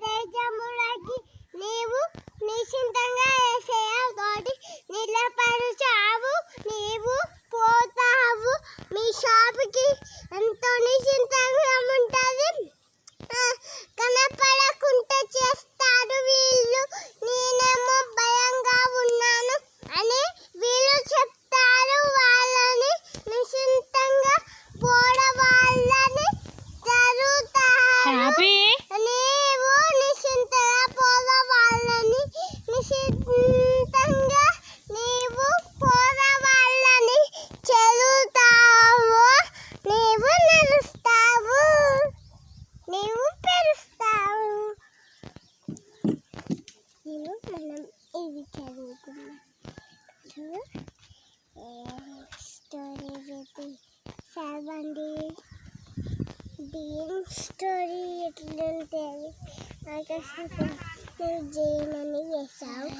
తేజములకి నీవు నిశ్చింతంగా వేసేయతోటి నిలపరుచావు. నీవు పోతావు మీ షాపుకి, ఎంతో నిశ్చింతంగా ఉంటుంది. కనపడకుంటే చేస్తారు వీళ్ళు, నేనేమో భయంగా ఉన్నాను అని వీళ్ళు చెప్తారు. వాళ్ళని నిశ్చింతంగా పోడవాళ్ళని జరుగుతారు. నీవు నిశ్చింతగా పోడవాళ్ళని నిశ్చింతంగా నీవు పోడవాళ్ళని చెరుతావు. నీవు నడుస్తావు, నీవు పెరుస్తావు. మనం ఇది చదువుకున్నాం. స్టోరీ చెప్పి చదవండి. దీని స్టోరీ ఎట్లుంటుంది? ఆకర్షణ చేయమని చేస్తావు.